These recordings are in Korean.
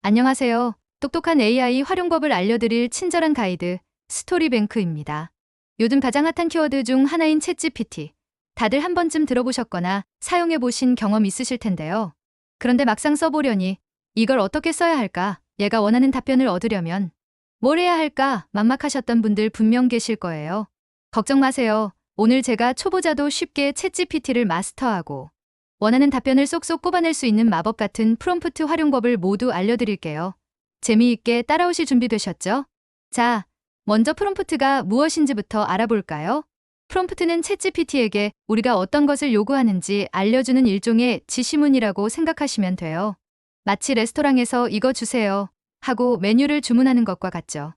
안녕하세요. 똑똑한 AI 활용법을 알려드릴 친절한 가이드, 스토리뱅크입니다. 요즘 가장 핫한 키워드 중 하나인 챗GPT. 다들 한 번쯤 들어보셨거나 사용해보신 경험 있으실 텐데요. 그런데 막상 써보려니 이걸 어떻게 써야 할까? 얘가 원하는 답변을 얻으려면 뭘 해야 할까? 막막하셨던 분들 분명 계실 거예요. 걱정 마세요. 오늘 제가 초보자도 쉽게 챗GPT를 마스터하고 원하는 답변을 쏙쏙 뽑아낼 수 있는 마법 같은 프롬프트 활용법을 모두 알려드릴게요. 재미있게 따라오실 준비 되셨죠? 자, 먼저 프롬프트가 무엇인지부터 알아볼까요? 프롬프트는 챗GPT에게 우리가 어떤 것을 요구하는지 알려주는 일종의 지시문이라고 생각하시면 돼요. 마치 레스토랑에서 이거 주세요 하고 메뉴를 주문하는 것과 같죠.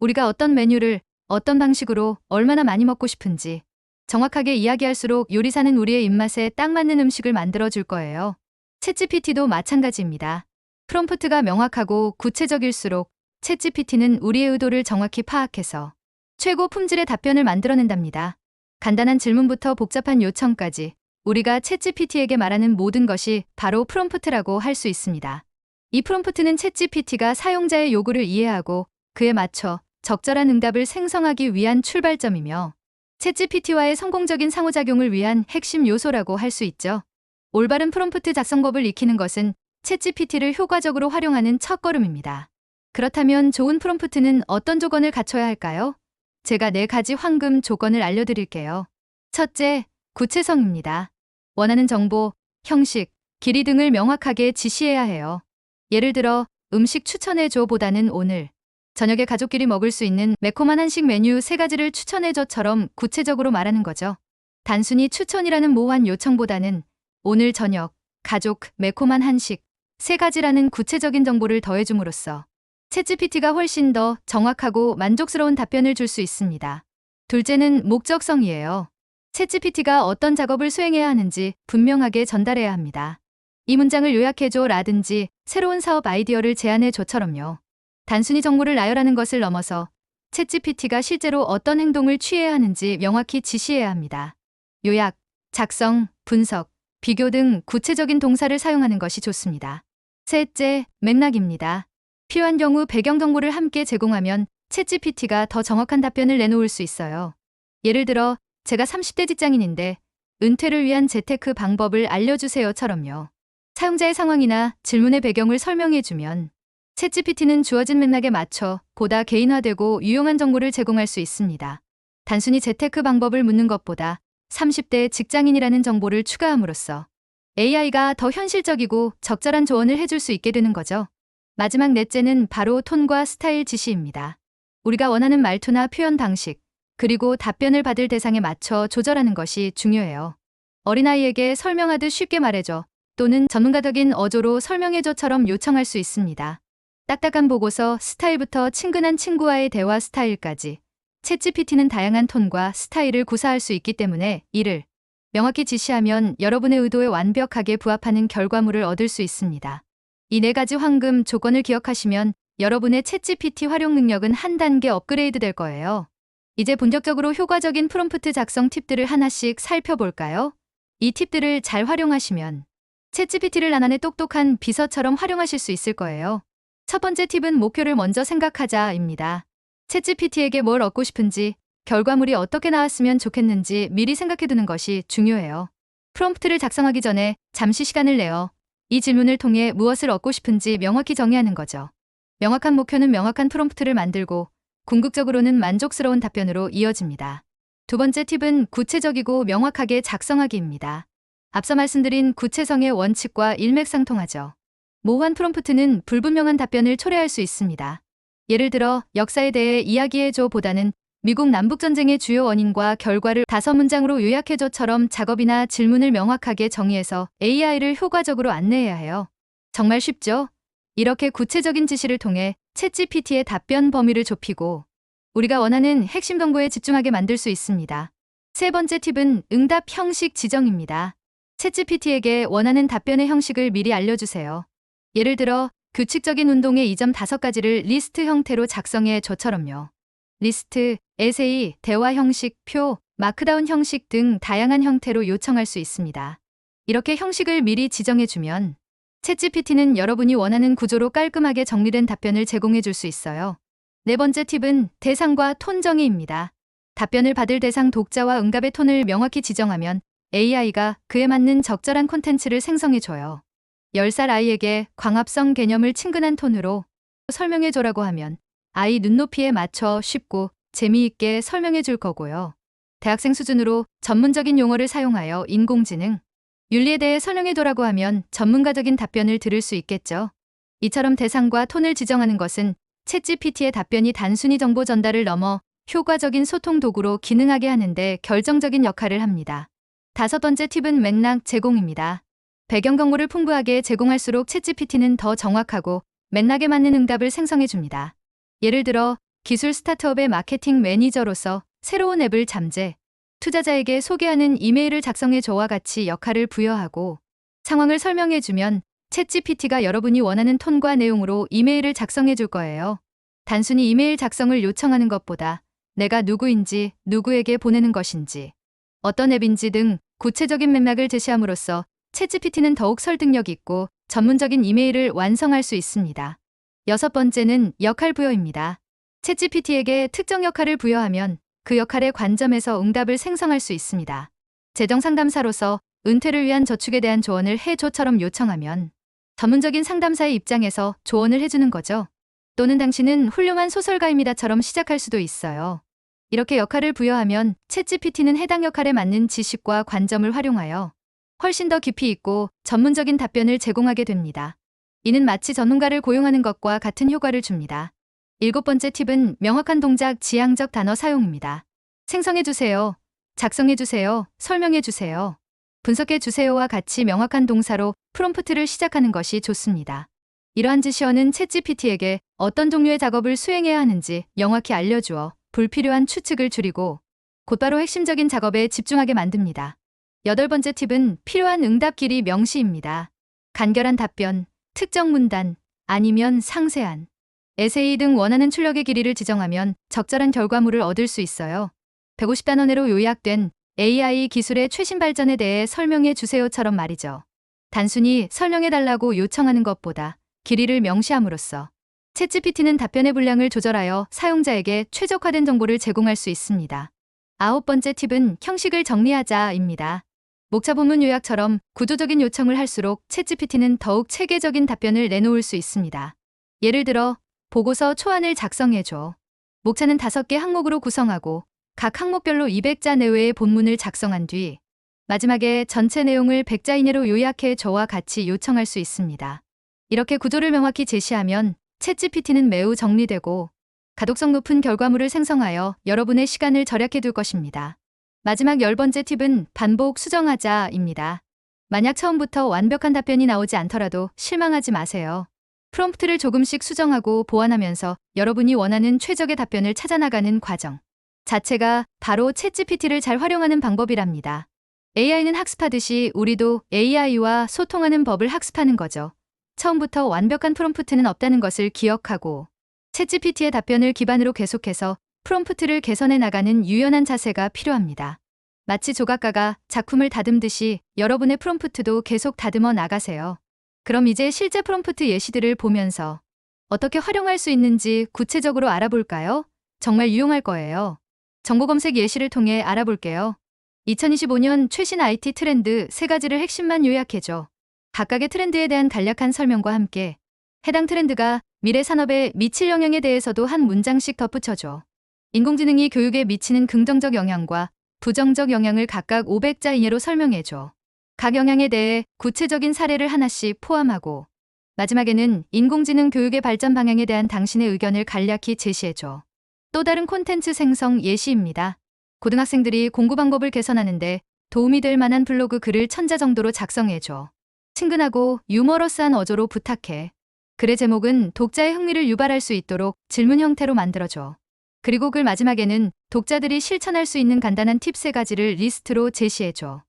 우리가 어떤 메뉴를 어떤 방식으로 얼마나 많이 먹고 싶은지 정확하게 이야기할수록 요리사는 우리의 입맛에 딱 맞는 음식을 만들어줄 거예요. 챗GPT도 마찬가지입니다. 프롬프트가 명확하고 구체적일수록 챗GPT는 우리의 의도를 정확히 파악해서 최고 품질의 답변을 만들어낸답니다. 간단한 질문부터 복잡한 요청까지 우리가 챗GPT에게 말하는 모든 것이 바로 프롬프트라고 할 수 있습니다. 이 프롬프트는 챗GPT가 사용자의 요구를 이해하고 그에 맞춰 적절한 응답을 생성하기 위한 출발점이며 챗GPT와의 성공적인 상호작용을 위한 핵심 요소라고 할 수 있죠. 올바른 프롬프트 작성법을 익히는 것은 챗GPT를 효과적으로 활용하는 첫걸음입니다. 그렇다면 좋은 프롬프트는 어떤 조건을 갖춰야 할까요? 제가 4가지 황금 조건을 알려드릴게요. 첫째, 구체성입니다. 원하는 정보, 형식, 길이 등을 명확하게 지시해야 해요. 예를 들어 음식 추천해줘 보다는 오늘 저녁에 가족끼리 먹을 수 있는 매콤한 한식 메뉴 3가지를 추천해줘처럼 구체적으로 말하는 거죠. 단순히 추천이라는 모호한 요청보다는 오늘 저녁, 가족, 매콤한 한식 3가지라는 구체적인 정보를 더해줌으로써 챗GPT가 훨씬 더 정확하고 만족스러운 답변을 줄 수 있습니다. 둘째는 목적성이에요. 챗GPT가 어떤 작업을 수행해야 하는지 분명하게 전달해야 합니다. 이 문장을 요약해줘 라든지 새로운 사업 아이디어를 제안해줘처럼요. 단순히 정보를 나열하는 것을 넘어서 챗GPT가 실제로 어떤 행동을 취해야 하는지 명확히 지시해야 합니다. 요약, 작성, 분석, 비교 등 구체적인 동사를 사용하는 것이 좋습니다. 셋째, 맥락입니다. 필요한 경우 배경 정보를 함께 제공하면 챗GPT가 더 정확한 답변을 내놓을 수 있어요. 예를 들어 제가 30대 직장인인데 은퇴를 위한 재테크 방법을 알려주세요처럼요. 사용자의 상황이나 질문의 배경을 설명해주면 챗GPT는 주어진 맥락에 맞춰 보다 개인화되고 유용한 정보를 제공할 수 있습니다. 단순히 재테크 방법을 묻는 것보다 30대 직장인이라는 정보를 추가함으로써 AI가 더 현실적이고 적절한 조언을 해줄 수 있게 되는 거죠. 마지막 넷째는 바로 톤과 스타일 지시입니다. 우리가 원하는 말투나 표현 방식, 그리고 답변을 받을 대상에 맞춰 조절하는 것이 중요해요. 어린아이에게 설명하듯 쉽게 말해줘 또는 전문가적인 어조로 설명해줘처럼 요청할 수 있습니다. 딱딱한 보고서 스타일부터 친근한 친구와의 대화 스타일까지 챗GPT는 다양한 톤과 스타일을 구사할 수 있기 때문에 이를 명확히 지시하면 여러분의 의도에 완벽하게 부합하는 결과물을 얻을 수 있습니다. 이 4가지 황금 조건을 기억하시면 여러분의 챗GPT 활용 능력은 한 단계 업그레이드 될 거예요. 이제 본격적으로 효과적인 프롬프트 작성 팁들을 하나씩 살펴볼까요? 이 팁들을 잘 활용하시면 챗GPT를 나만의 똑똑한 비서처럼 활용하실 수 있을 거예요. 첫 번째 팁은 목표를 먼저 생각하자입니다. 챗GPT에게 뭘 얻고 싶은지, 결과물이 어떻게 나왔으면 좋겠는지 미리 생각해두는 것이 중요해요. 프롬프트를 작성하기 전에 잠시 시간을 내어 이 질문을 통해 무엇을 얻고 싶은지 명확히 정의하는 거죠. 명확한 목표는 명확한 프롬프트를 만들고 궁극적으로는 만족스러운 답변으로 이어집니다. 두 번째 팁은 구체적이고 명확하게 작성하기입니다. 앞서 말씀드린 구체성의 원칙과 일맥상통하죠. 모호한 프롬프트는 불분명한 답변을 초래할 수 있습니다. 예를 들어 역사에 대해 이야기해줘 보다는 미국 남북전쟁의 주요 원인과 결과를 5문장으로 요약해줘처럼 작업이나 질문을 명확하게 정의해서 AI를 효과적으로 안내해야 해요. 정말 쉽죠? 이렇게 구체적인 지시를 통해 챗GPT의 답변 범위를 좁히고 우리가 원하는 핵심 정보에 집중하게 만들 수 있습니다. 세 번째 팁은 응답 형식 지정입니다. 챗GPT에게 원하는 답변의 형식을 미리 알려주세요. 예를 들어 규칙적인 운동의 이 점 5가지를 리스트 형태로 작성해 줘처럼요. 리스트, 에세이, 대화 형식, 표, 마크다운 형식 등 다양한 형태로 요청할 수 있습니다. 이렇게 형식을 미리 지정해주면 챗GPT는 여러분이 원하는 구조로 깔끔하게 정리된 답변을 제공해 줄 수 있어요. 네 번째 팁은 대상과 톤 정의입니다. 답변을 받을 대상 독자와 응답의 톤을 명확히 지정하면 AI가 그에 맞는 적절한 콘텐츠를 생성해줘요. 10살 아이에게 광합성 개념을 친근한 톤으로 설명해줘라고 하면 아이 눈높이에 맞춰 쉽고 재미있게 설명해줄 거고요. 대학생 수준으로 전문적인 용어를 사용하여 인공지능, 윤리에 대해 설명해도라고 하면 전문가적인 답변을 들을 수 있겠죠. 이처럼 대상과 톤을 지정하는 것은 챗GPT의 답변이 단순히 정보 전달을 넘어 효과적인 소통 도구로 기능하게 하는데 결정적인 역할을 합니다. 다섯 번째 팁은 맥락 제공입니다. 배경 정보를 풍부하게 제공할수록 챗GPT는 더 정확하고 맥락에 맞는 응답을 생성해줍니다. 예를 들어 기술 스타트업의 마케팅 매니저로서 새로운 앱을 잠재, 투자자에게 소개하는 이메일을 작성해줘와 같이 역할을 부여하고 상황을 설명해주면 챗GPT가 여러분이 원하는 톤과 내용으로 이메일을 작성해줄 거예요. 단순히 이메일 작성을 요청하는 것보다 내가 누구인지, 누구에게 보내는 것인지, 어떤 앱인지 등 구체적인 맥락을 제시함으로써 챗GPT는 더욱 설득력 있고 전문적인 이메일을 완성할 수 있습니다. 여섯 번째는 역할 부여입니다. 챗GPT에게 특정 역할을 부여하면 그 역할의 관점에서 응답을 생성할 수 있습니다. 재정 상담사로서 은퇴를 위한 저축에 대한 조언을 해줘처럼 요청하면 전문적인 상담사의 입장에서 조언을 해주는 거죠. 또는 당신은 훌륭한 소설가입니다처럼 시작할 수도 있어요. 이렇게 역할을 부여하면 챗GPT는 해당 역할에 맞는 지식과 관점을 활용하여 훨씬 더 깊이 있고 전문적인 답변을 제공하게 됩니다. 이는 마치 전문가를 고용하는 것과 같은 효과를 줍니다. 일곱 번째 팁은 명확한 동작 지향적 단어 사용입니다. 생성해주세요, 작성해주세요, 설명해주세요, 분석해주세요와 같이 명확한 동사로 프롬프트를 시작하는 것이 좋습니다. 이러한 지시어는 챗GPT에게 어떤 종류의 작업을 수행해야 하는지 명확히 알려주어 불필요한 추측을 줄이고 곧바로 핵심적인 작업에 집중하게 만듭니다. 여덟 번째 팁은 필요한 응답 길이 명시입니다. 간결한 답변, 특정 문단, 아니면 상세한 에세이 등 원하는 출력의 길이를 지정하면 적절한 결과물을 얻을 수 있어요. 150단어 내로 요약된 AI 기술의 최신 발전에 대해 설명해 주세요처럼 말이죠. 단순히 설명해달라고 요청하는 것보다 길이를 명시함으로써 챗GPT는 답변의 분량을 조절하여 사용자에게 최적화된 정보를 제공할 수 있습니다. 아홉 번째 팁은 형식을 정리하자입니다. 목차 본문 요약처럼 구조적인 요청을 할수록 챗GPT는 더욱 체계적인 답변을 내놓을 수 있습니다. 예를 들어 보고서 초안을 작성해줘. 목차는 5개 항목으로 구성하고 각 항목별로 200자 내외의 본문을 작성한 뒤 마지막에 전체 내용을 100자 이내로 요약해줘와 같이 요청할 수 있습니다. 이렇게 구조를 명확히 제시하면 챗GPT는 매우 정리되고 가독성 높은 결과물을 생성하여 여러분의 시간을 절약해 둘 것입니다. 마지막 10번째 팁은 반복 수정하자입니다. 만약 처음부터 완벽한 답변이 나오지 않더라도 실망하지 마세요. 프롬프트를 조금씩 수정하고 보완하면서 여러분이 원하는 최적의 답변을 찾아나가는 과정 자체가 바로 챗GPT를 잘 활용하는 방법이랍니다. AI는 학습하듯이 우리도 AI와 소통하는 법을 학습하는 거죠. 처음부터 완벽한 프롬프트는 없다는 것을 기억하고 챗GPT의 답변을 기반으로 계속해서 프롬프트를 개선해 나가는 유연한 자세가 필요합니다. 마치 조각가가 작품을 다듬듯이 여러분의 프롬프트도 계속 다듬어 나가세요. 그럼 이제 실제 프롬프트 예시들을 보면서 어떻게 활용할 수 있는지 구체적으로 알아볼까요? 정말 유용할 거예요. 정보 검색 예시를 통해 알아볼게요. 2025년 최신 IT 트렌드 3가지를 핵심만 요약해줘. 각각의 트렌드에 대한 간략한 설명과 함께 해당 트렌드가 미래 산업에 미칠 영향에 대해서도 한 문장씩 덧붙여줘. 인공지능이 교육에 미치는 긍정적 영향과 부정적 영향을 각각 500자 이내로 설명해줘. 각 영향에 대해 구체적인 사례를 하나씩 포함하고 마지막에는 인공지능 교육의 발전 방향에 대한 당신의 의견을 간략히 제시해줘. 또 다른 콘텐츠 생성 예시입니다. 고등학생들이 공부 방법을 개선하는데 도움이 될 만한 블로그 글을 1000자 정도로 작성해줘. 친근하고 유머러스한 어조로 부탁해. 글의 제목은 독자의 흥미를 유발할 수 있도록 질문 형태로 만들어줘. 그리고 글 마지막에는 독자들이 실천할 수 있는 간단한 팁 3가지를 리스트로 제시해줘.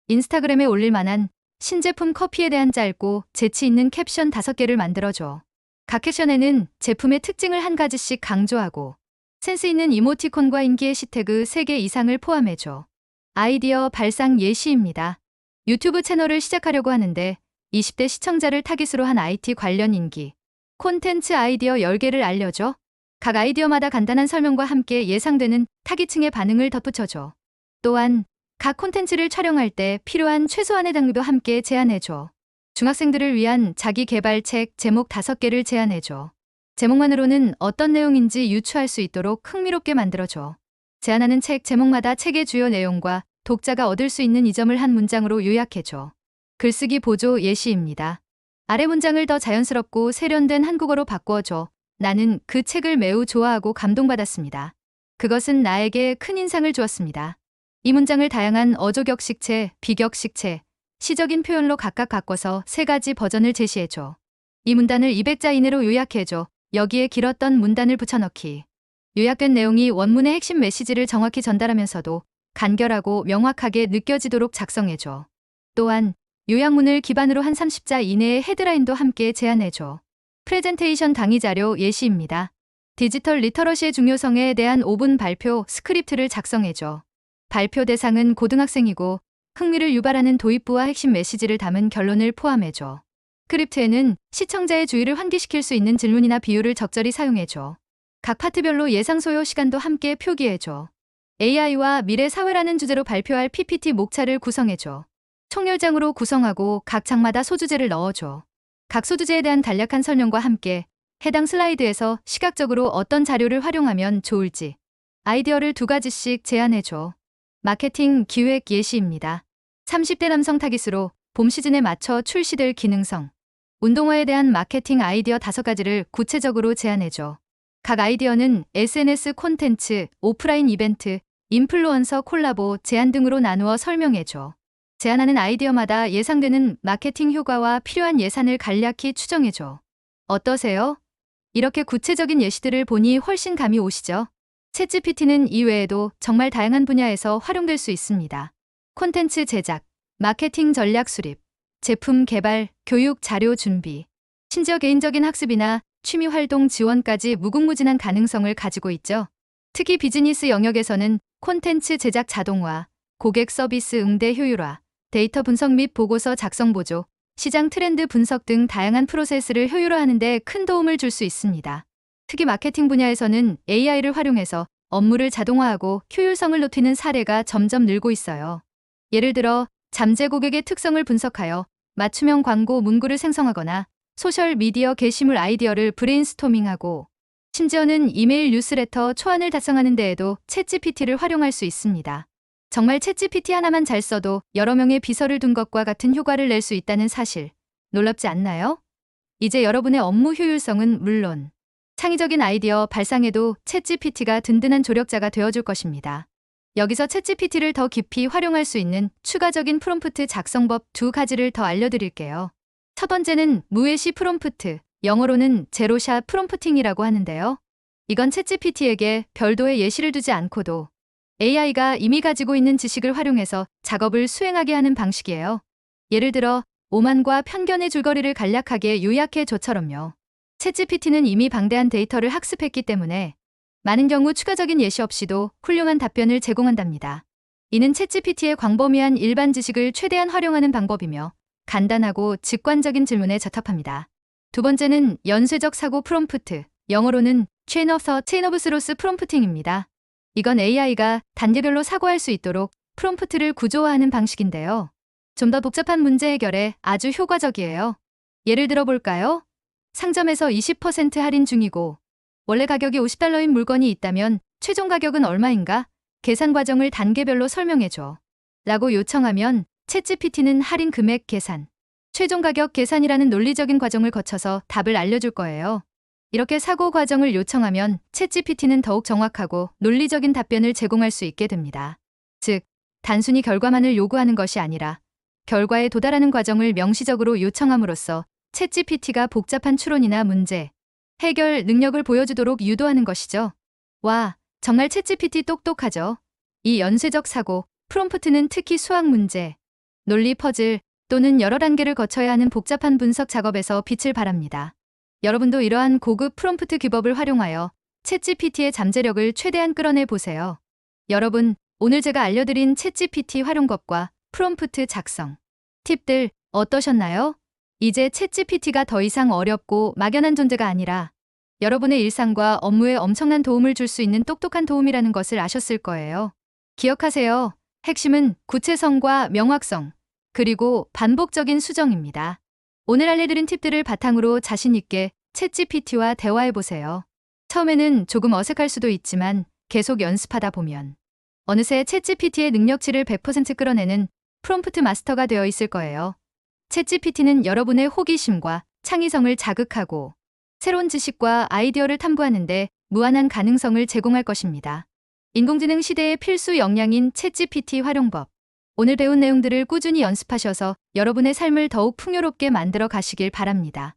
인스타그램에 올릴 만한 신제품 커피에 대한 짧고 재치 있는 캡션 5개를 만들어줘. 각 캡션에는 제품의 특징을 한 가지씩 강조하고 센스 있는 이모티콘과 인기 해시태그 3개 이상을 포함해줘. 아이디어 발상 예시입니다. 유튜브 채널을 시작하려고 하는데 20대 시청자를 타깃으로 한 IT 관련 인기 콘텐츠 아이디어 10개를 알려줘. 각 아이디어마다 간단한 설명과 함께 예상되는 타깃층의 반응을 덧붙여줘. 또한 각 콘텐츠를 촬영할 때 필요한 최소한의 장비도 함께 제안해줘. 중학생들을 위한 자기 개발책 제목 5개를 제안해줘. 제목만으로는 어떤 내용인지 유추할 수 있도록 흥미롭게 만들어줘. 제안하는 책 제목마다 책의 주요 내용과 독자가 얻을 수 있는 이 점을 한 문장으로 요약해줘. 글쓰기 보조 예시입니다. 아래 문장을 더 자연스럽고 세련된 한국어로 바꾸어줘. 나는 그 책을 매우 좋아하고 감동받았습니다. 그것은 나에게 큰 인상을 주었습니다. 이 문장을 다양한 어조격식체, 비격식체, 시적인 표현로 각각 바꿔서 3가지 버전을 제시해줘. 이 문단을 200자 이내로 요약해줘. 여기에 길었던 문단을 붙여넣기. 요약된 내용이 원문의 핵심 메시지를 정확히 전달하면서도 간결하고 명확하게 느껴지도록 작성해줘. 또한 요약문을 기반으로 한 30자 이내의 헤드라인도 함께 제안해줘. 프레젠테이션 강의 자료 예시입니다. 디지털 리터러시의 중요성에 대한 5분 발표 스크립트를 작성해줘. 발표 대상은 고등학생이고 흥미를 유발하는 도입부와 핵심 메시지를 담은 결론을 포함해줘. 스크립트에는 시청자의 주의를 환기시킬 수 있는 질문이나 비유를 적절히 사용해줘. 각 파트별로 예상 소요 시간도 함께 표기해줘. AI와 미래 사회라는 주제로 발표할 PPT 목차를 구성해줘. 총열장으로 구성하고 각 장마다 소주제를 넣어줘. 각 소주제에 대한 간략한 설명과 함께 해당 슬라이드에서 시각적으로 어떤 자료를 활용하면 좋을지 아이디어를 2가지씩 제안해줘. 마케팅 기획 예시입니다. 30대 남성 타깃으로 봄 시즌에 맞춰 출시될 기능성, 운동화에 대한 마케팅 아이디어 5가지를 구체적으로 제안해줘. 각 아이디어는 SNS 콘텐츠, 오프라인 이벤트, 인플루언서 콜라보, 제안 등으로 나누어 설명해줘. 제안하는 아이디어마다 예상되는 마케팅 효과와 필요한 예산을 간략히 추정해줘. 어떠세요? 이렇게 구체적인 예시들을 보니 훨씬 감이 오시죠? 챗GPT는 이외에도 정말 다양한 분야에서 활용될 수 있습니다. 콘텐츠 제작, 마케팅 전략 수립, 제품 개발, 교육 자료 준비, 심지어 개인적인 학습이나 취미 활동 지원까지 무궁무진한 가능성을 가지고 있죠. 특히 비즈니스 영역에서는 콘텐츠 제작 자동화, 고객 서비스 응대 효율화, 데이터 분석 및 보고서 작성 보조, 시장 트렌드 분석 등 다양한 프로세스를 효율화하는 데 큰 도움을 줄 수 있습니다. 특히 마케팅 분야에서는 AI를 활용해서 업무를 자동화하고 효율성을 높이는 사례가 점점 늘고 있어요. 예를 들어 잠재 고객의 특성을 분석하여 맞춤형 광고 문구를 생성하거나 소셜미디어 게시물 아이디어를 브레인스토밍하고 심지어는 이메일 뉴스레터 초안을 작성하는 데에도 챗GPT를 활용할 수 있습니다. 정말 챗GPT 하나만 잘 써도 여러 명의 비서를 둔 것과 같은 효과를 낼 수 있다는 사실, 놀랍지 않나요? 이제 여러분의 업무 효율성은 물론 창의적인 아이디어 발상에도 챗GPT가 든든한 조력자가 되어줄 것입니다. 여기서 챗GPT를 더 깊이 활용할 수 있는 추가적인 프롬프트 작성법 2가지를 더 알려드릴게요. 첫 번째는 무예시 프롬프트, 영어로는 제로샷 프롬프팅이라고 하는데요. 이건 챗GPT에게 별도의 예시를 두지 않고도 AI가 이미 가지고 있는 지식을 활용해서 작업을 수행하게 하는 방식이에요. 예를 들어 오만과 편견의 줄거리를 간략하게 요약해줘처럼요. 챗GPT는 이미 방대한 데이터를 학습했기 때문에 많은 경우 추가적인 예시 없이도 훌륭한 답변을 제공한답니다. 이는 챗GPT의 광범위한 일반 지식을 최대한 활용하는 방법이며 간단하고 직관적인 질문에 적합합니다. 두 번째는 연쇄적 사고 프롬프트, 영어로는 체인 오브 스로스 프롬프팅입니다. 이건 AI가 단계별로 사고할 수 있도록 프롬프트를 구조화하는 방식인데요. 좀 더 복잡한 문제 해결에 아주 효과적이에요. 예를 들어 볼까요? 상점에서 20% 할인 중이고 원래 가격이 $50인 물건이 있다면 최종 가격은 얼마인가? 계산 과정을 단계별로 설명해줘. 라고 요청하면 챗GPT는 할인 금액 계산, 최종 가격 계산이라는 논리적인 과정을 거쳐서 답을 알려줄 거예요. 이렇게 사고 과정을 요청하면 챗GPT는 더욱 정확하고 논리적인 답변을 제공할 수 있게 됩니다. 즉, 단순히 결과만을 요구하는 것이 아니라 결과에 도달하는 과정을 명시적으로 요청함으로써 챗GPT가 복잡한 추론이나 문제, 해결 능력을 보여주도록 유도하는 것이죠. 와, 정말 챗GPT 똑똑하죠? 이 연쇄적 사고, 프롬프트는 특히 수학 문제, 논리 퍼즐 또는 여러 단계를 거쳐야 하는 복잡한 분석 작업에서 빛을 발합니다. 여러분도 이러한 고급 프롬프트 기법을 활용하여 챗GPT의 잠재력을 최대한 끌어내 보세요. 여러분, 오늘 제가 알려드린 챗GPT 활용법과 프롬프트 작성 팁들 어떠셨나요? 이제 챗GPT가 더 이상 어렵고 막연한 존재가 아니라 여러분의 일상과 업무에 엄청난 도움을 줄 수 있는 똑똑한 도움이라는 것을 아셨을 거예요. 기억하세요. 핵심은 구체성과 명확성, 그리고 반복적인 수정입니다. 오늘 알려드린 팁들을 바탕으로 자신 있게 챗GPT와 대화해보세요. 처음에는 조금 어색할 수도 있지만 계속 연습하다 보면 어느새 챗GPT의 능력치를 100% 끌어내는 프롬프트 마스터가 되어 있을 거예요. 챗GPT는 여러분의 호기심과 창의성을 자극하고 새로운 지식과 아이디어를 탐구하는데 무한한 가능성을 제공할 것입니다. 인공지능 시대의 필수 역량인 챗GPT 활용법. 오늘 배운 내용들을 꾸준히 연습하셔서 여러분의 삶을 더욱 풍요롭게 만들어 가시길 바랍니다.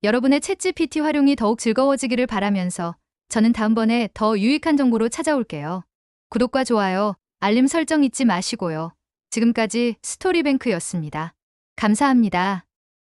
여러분의 챗GPT 활용이 더욱 즐거워지기를 바라면서 저는 다음번에 더 유익한 정보로 찾아올게요. 구독과 좋아요, 알림 설정 잊지 마시고요. 지금까지 스토리뱅크였습니다. 감사합니다.